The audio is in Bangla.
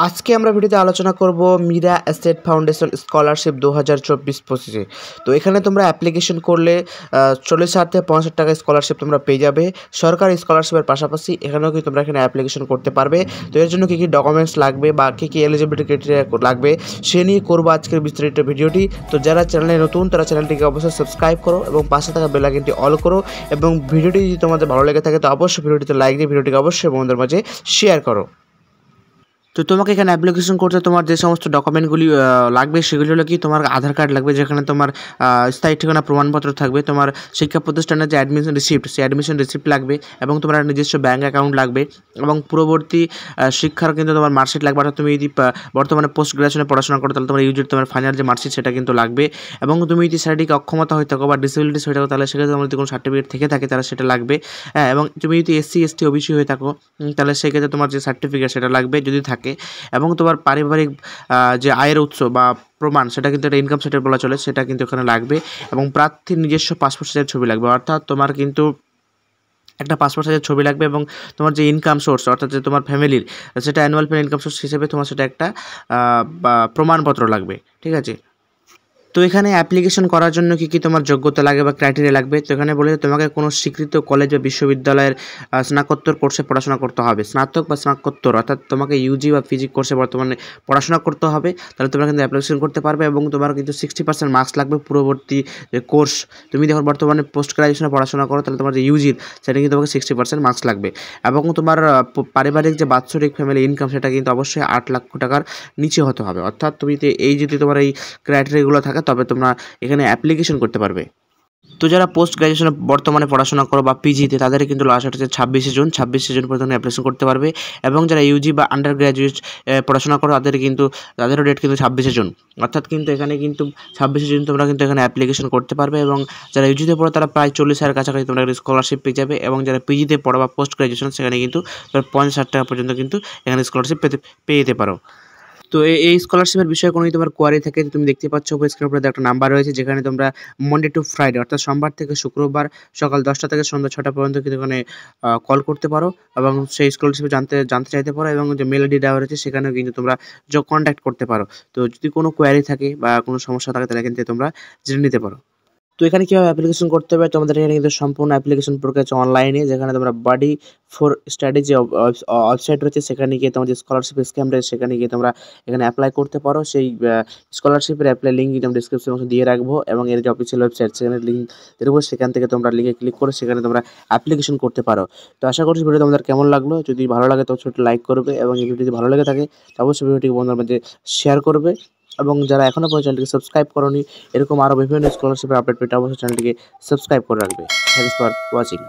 আজকে আমরা ভিডিওতে আলোচনা করব মীরা এস্টেট ফাউন্ডেশন স্কলারশিপ 2024-25। তো এখানে তোমরা অ্যাপ্লিকেশন করলে 40,000 থেকে 50,000 টাকা স্কলারশিপ তোমরা পেয়ে যাবে। সরকারি স্কলারশিপের পাশাপাশি এখানেও কি তোমরা এখানে অ্যাপ্লিকেশন করতে পারবে। তো এর জন্য কী কী ডকুমেন্টস লাগবে বা কী এলিজিবিলিটি ক্রাইটেরিয়া লাগবে সে নিয়ে করবো আজকের বিস্তারিত ভিডিওটি। তো যারা চ্যানেলে নতুন তারা চ্যানেলটিকে অবশ্যই সাবস্ক্রাইব করো এবং পাশে থাকা বেল আইকনটি অল করো, এবং ভিডিওটি যদি তোমাদের ভালো লেগে থাকে তো অবশ্যই ভিডিওটিতে লাইক দিয়ে ভিডিওটিকে অবশ্যই বন্ধুদের মাঝে শেয়ার করো। তো তোমাকে এখানে অ্যাপ্লিকেশন করতে তোমার যে সমস্ত ডকুমেন্টগুলি লাগবে সেগুলি হলো কি, তোমার আধার কার্ড লাগবে, যেখানে তোমার স্থায়ী ঠিকানা প্রমাণপত্র থাকবে, তোমার শিক্ষা প্রতিষ্ঠানের যে অ্যাডমিশন রিসিপ্ট সেই অ্যাডমিশন রিসিপ্ট লাগবে, এবং তোমার নিজস্ব ব্যাঙ্ক অ্যাকাউন্ট লাগবে, এবং পূর্ববর্তী শিক্ষার কিন্তু তোমার মার্কশিট লাগবে। অর্থাৎ তুমি যদি বর্তমানে পোস্ট গ্রাজুয়েশনে পড়াশোনা করো তাহলে তোমার ইউজির তোমার ফাইনাল যে মার্কশিট সেটা কিন্তু লাগবে, এবং তুমি যদি শারীরিক অক্ষমতা হয়ে থাকো বা ডিসেবিলিটিস হয়ে থাকো তাহলে সেক্ষেত্রে তোমার যদি কোনো সার্টিফিকেট থেকে থাকে তাহলে সেটা লাগবে। হ্যাঁ, এবং তুমি যদি SC ST OBC হয়ে থাকো তাহলে সেক্ষেত্রে তোমার যে সার্টিফিকেট সেটা লাগবে যদি থাকে, এবং তোমার পারিবারিক যে আয়ের উৎস বা প্রমাণ সেটা কিন্তু একটা ইনকাম সার্টিফিকেট বলা চলে, সেটা কিন্তু এখানে লাগবে, এবং প্রার্থীর নিজস্ব পাসপোর্ট সাইজের ছবি লাগবে। অর্থাৎ তোমার কিন্তু একটা পাসপোর্ট সাইজের ছবি লাগবে, এবং তোমার যে ইনকাম সোর্স অর্থাৎ যে তোমার ফ্যামিলির সেটা অ্যানুয়াল পে ইনকাম সোর্স হিসেবে তোমার সেটা একটা প্রমাণপত্র লাগবে। ঠিক আছে। তো এখানে অ্যাপ্লিকেশন করার জন্য কী কী তোমার যোগ্যতা লাগে বা ক্রাইটেরিয়া লাগবে, তো এখানে বলে তোমাকে কোনো স্বীকৃত কলেজ বা বিশ্ববিদ্যালয়ের স্নাতকোত্তর কোর্সে পড়াশোনা করতে হবে। স্নাতক বা স্নাতকোত্তর অর্থাৎ তোমাকে UG বা PG কোর্সে বর্তমানে পড়াশোনা করতে হবে, তাহলে তোমরা কিন্তু অ্যাপ্লিকেশন করতে পারবে, এবং তোমার কিন্তু 60% মার্কস লাগবে পূর্ববর্তী যে কোর্স। তুমি যখন বর্তমানে পোস্ট গ্রাজুয়েশনে পড়াশোনা করো তাহলে তোমার যে UGর সেটা কিন্তু তোমাকে 60% মার্কস লাগবে, এবং তোমার পারিবারিক যে বাৎসরিক ফ্যামিলি ইনকাম সেটা কিন্তু অবশ্যই 8 লক্ষ টাকার নিচে হতে হবে। অর্থাৎ তুমি যদি তোমার এই ক্রাইটেরিয়াগুলো থাকে তবে তোমরা এখানে অ্যাপ্লিকেশন করতে পারবে। তো যারা পোস্ট গ্রাজুয়েশনে বর্তমানে পড়াশোনা করো বা পিজিতে তাদের কিন্তু লাস্ট ডেট হচ্ছে 26শে জুন পর্যন্ত অ্যাপ্লিকেশন করতে পারবে, এবং যারা UG বা আন্ডার গ্র্যাজুয়েট পড়াশোনা করো তাদেরও ডেট কিন্তু 26শে জুন। অর্থাৎ কিন্তু এখানে কিন্তু 26শে জুন তোমরা কিন্তু এখানে অ্যাপ্লিকেশন করতে পারবে, এবং যারা UGতে পড়ো তারা প্রায় 40,000 কাছাকাছি তোমরা স্কলারশিপ পেয়ে যাবে, এবং যারা পিজিতে পড়ো বা পোস্ট গ্রাজুয়েশন সেখানে কিন্তু 50,000 টাকা পর্যন্ত কিন্তু এখানে স্কলারশিপ পেয়ে যেতে পারো। তো এই স্কলারশিপের বিষয়ে কোনো তোমার কোয়ারি থাকে তুমি দেখতে পাচ্ছ উপরে স্ক্রিনের উপরে একটা নাম্বার রয়েছে, যেখানে তোমরা মনডে টু ফ্রাইডে অর্থাৎ সোমবার থেকে শুক্রবার সকাল 10টা থেকে সন্ধ্যা 6টা পর্যন্ত কিন্তু এখানে কল করতে পারো, এবং সেই স্কলারশিপ জানতে চাইতে পারো, এবং যে মেল আইডি দেওয়া রয়েছে সেখানেও কিন্তু তোমরা কন্ট্যাক্ট করতে পারো। তো যদি কোনো কোয়ারি থাকে বা কোনো সমস্যা থাকে তাহলে কিন্তু তোমরা জেনে নিতে পারো। তো এখানে কীভাবে অ্যাপ্লিকেশন করতে হবে, তোমাদের এখানে কিন্তু সম্পূর্ণ অ্যাপ্লিকেশন প্রক্রিয়া আছে অনলাইনে, যেখানে তোমরা বাডি ফর স্টাডি যে ওয়েবসাইট রয়েছে সেখানে গিয়ে তোমার যে স্কলারশিপ স্ক্যাম রয়েছে সেখানে গিয়ে তোমরা এখানে অ্যাপ্লাই করতে পারো। সেই স্কলারশিপের অ্যাপ্লাই লিঙ্ক কিন্তু আমি ডিসক্রিপশন বক্সে দিয়ে রাখবো, এবং এর যে অফিসিয়াল ওয়েবসাইট সেখানে লিঙ্ক দেবো, সেখান থেকে তোমরা লিঙ্কে ক্লিক করে সেখানে তোমরা অ্যাপ্লিকেশন করতে পারো। তো আশা করছি ভিডিও তোমাদের কেমন লাগলো, যদি ভালো লাগে তো ছোট লাইক করবে, এবং এই ভিডিও যদি ভালো লেগে থাকে তো অবশ্যই ভিডিওটিকে বন্ধুদের মধ্যে শেয়ার করবে, এবং যারা এখনও পর্যন্ত চ্যানেলটিকে সাবস্ক্রাইব করোনি এরকম আরও বিভিন্ন স্কলারশিপের আপডেট পেতে অবশ্যই চ্যানেলটিকে সাবস্ক্রাইব করে রাখবে। Thanks for watching.